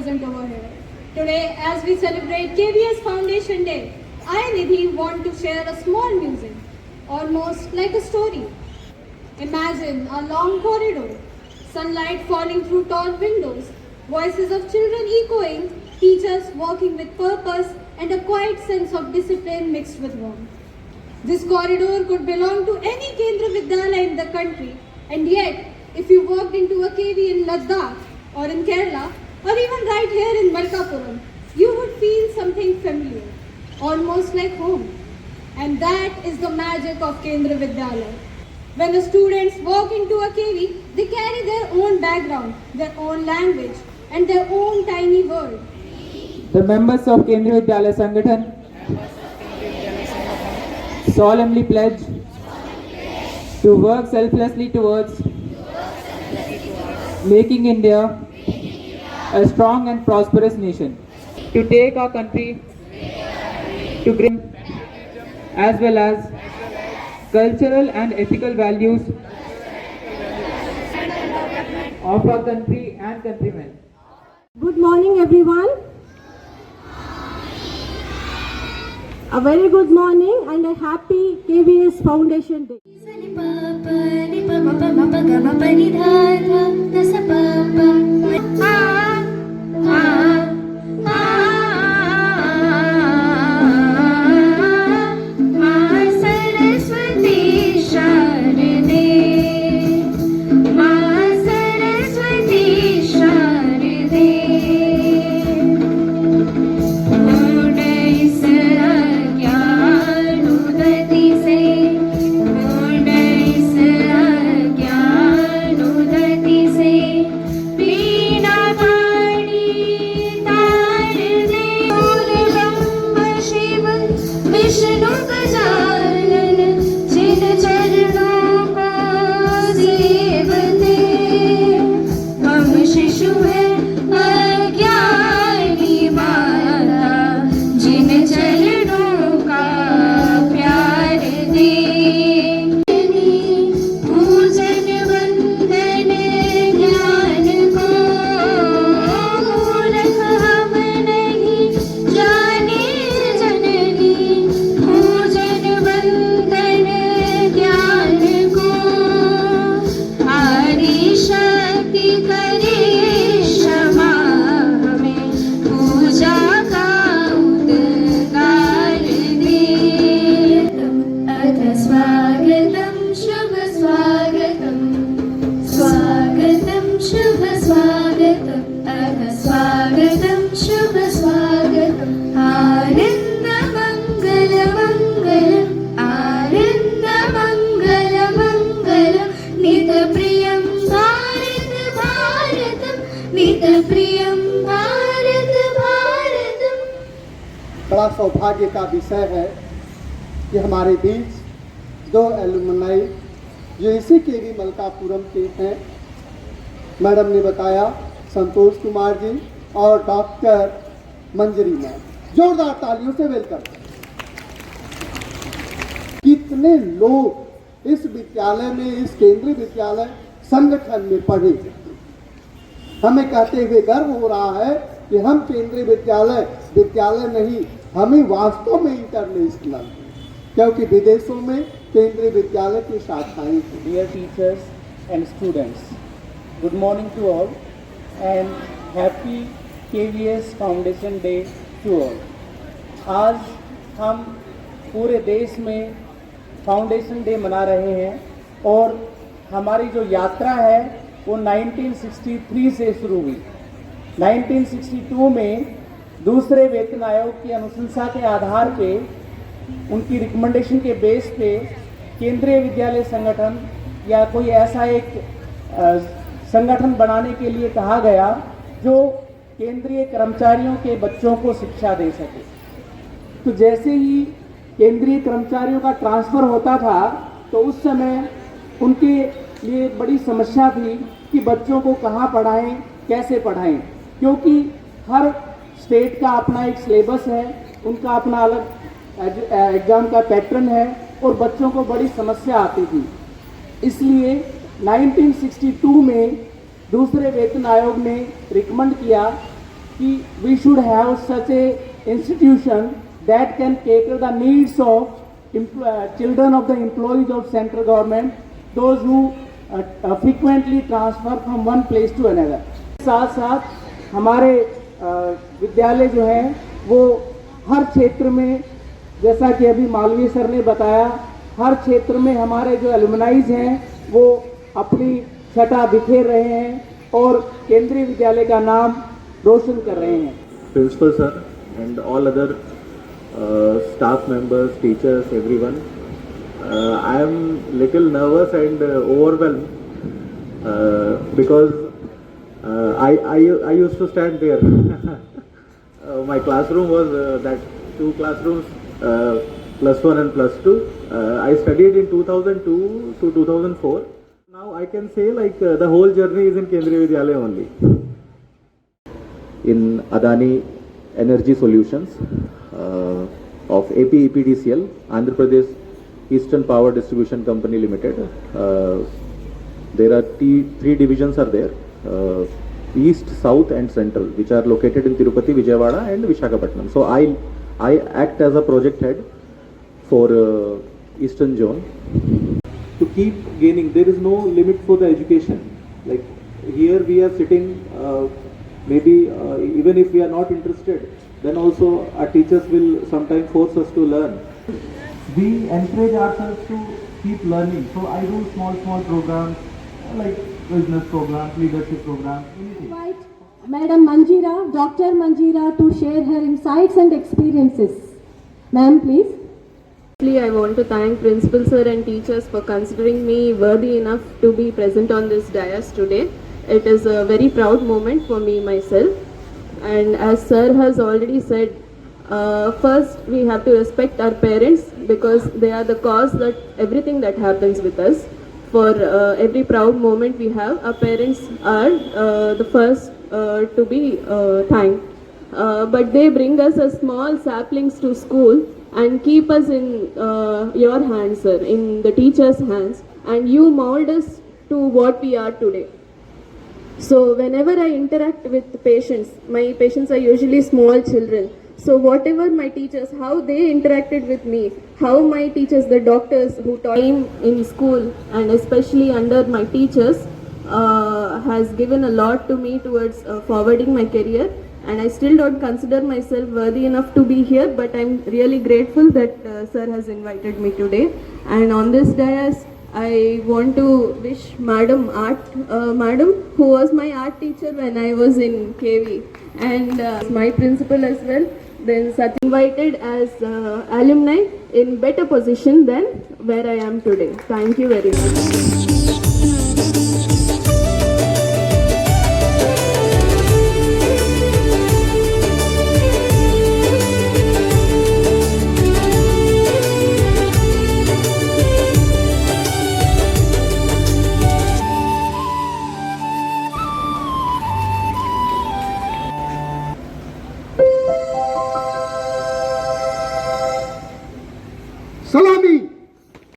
present over here. Today, as we celebrate KVS Foundation Day, I, Nidhi, want to share a small music, almost like a story. Imagine a long corridor, sunlight falling through tall windows, voices of children echoing, teachers walking with purpose, and a quiet sense of discipline mixed with warmth. This corridor could belong to any Kendra Vidyalaya in the country, and yet, if you walked into a KV in Ladakh or in Kerala, or even right here in Malkapuram, you would feel something familiar, almost like home. And that is the magic of Kendra Vidyalaya. When the students walk into a KV, they carry their own background, their own language, and their own tiny world. The members of Kendriya Vidyalaya Sangathan solemnly pledge to work selflessly towards making India a strong and prosperous nation, to take our country to great as well as cultural and ethical values of our country and countrymen. Good morning, everyone. A very good morning and a happy KVS Foundation Day. बड़ा सौभाग्य का विषय है कि हमारे बीच दो alumni जो इसी केवी मलकापुरम के हैं, मैडम ने बताया, संतोष कुमार जी और डॉक्टर मंजरी मैम। जोरदार तालियों से वेलकम। कितने लोग इस विद्यालय में, इस केंद्रीय विद्यालय संगठन में पढ़े, हमें कहते हुए गर्व हो रहा है कि हम केंद्रीय विद्यालय नहीं, हमें वास्तव में इंटरनेशनल, क्योंकि विदेशों में केंद्रीय विद्यालय की शाखाएं हैं। Dear teachers and students, good morning to all and happy KVS Foundation Day to all. आज हम पूरे देश में फाउंडेशन डे मना रहे हैं और हमारी जो यात्रा है वो 1963 से शुरू हुई। 1962 में दूसरे वेतन आयोग की अनुशंसा के आधार पे, उनकी रिकमेंडेशन के बेस पे केंद्रीय विद्यालय संगठन या कोई ऐसा एक संगठन बनाने के लिए कहा गया जो केंद्रीय कर्मचारियों के बच्चों को शिक्षा दे सके। तो जैसे ही केंद्रीय कर्मचारियों का ट्रांसफ़र होता था तो उस समय उनके लिए बड़ी समस्या थी कि बच्चों को कहाँ पढ़ाएं, कैसे पढ़ाएं, क्योंकि हर स्टेट का अपना एक सिलेबस है, उनका अपना अलग एग्ज़ाम का पैटर्न है और बच्चों को बड़ी समस्या आती थी। इसलिए 1962 में दूसरे वेतन आयोग ने रिकमेंड किया कि we should have such a institution that can cater the needs of children of the employees of central government, those who frequently transfer from one place to another. साथ साथ हमारे विद्यालय जो हैं वो हर क्षेत्र में, जैसा कि अभी मालवीय सर ने बताया, हर क्षेत्र में हमारे जो एलुमनाइज हैं वो अपनी छटा बिखेर रहे हैं और केंद्रीय विद्यालय का नाम रोशन कर रहे हैं. Principal sir and all other staff members, teachers, everyone. I am little nervous and overwhelmed because I used to stand there. My classroom was that two classrooms, +1 and +2. I studied in 2002 to 2004. Now I can say like the whole journey is in Kendriya Vidyalaya only. In Adani Energy Solutions of AP EPDCL, Andhra Pradesh Eastern Power Distribution Company Limited. There are three divisions are there, East, South and Central, which are located in Tirupati, Vijayawada and Visakhapatnam. So I act as a project head for Eastern Zone. To keep gaining, there is no limit for the education. Like here we are sitting, maybe even if we are not interested, then also our teachers will sometimes force us to learn. We encourage ourselves to keep learning. So I do small programs like business programs, leadership programs, anything. Invite Madam Manjeera, Dr. Manjeera, to share her insights and experiences. Ma'am, please. Firstly, I want to thank Principal Sir and teachers for considering me worthy enough to be present on this dais today. It is a very proud moment for me myself. And as Sir has already said, first we have to respect our parents because they are the cause that everything that happens with us. For every proud moment we have, our parents are the first to be thanked. But they bring us as small saplings to school and keep us in your hands, sir, in the teachers' hands, and you mold us to what we are today. So whenever I interact with patients, my patients are usually small children. So whatever my teachers, how they interacted with me, how my teachers, the doctors who taught me in school and especially under my teachers has given a lot to me towards forwarding my career. And I still don't consider myself worthy enough to be here, but I'm really grateful that Sir has invited me today. And on this dais, I want to wish Madam, who was my art teacher when I was in KV, and my principal as well. Then Sati invited as alumni in better position than where I am today. Thank you very much.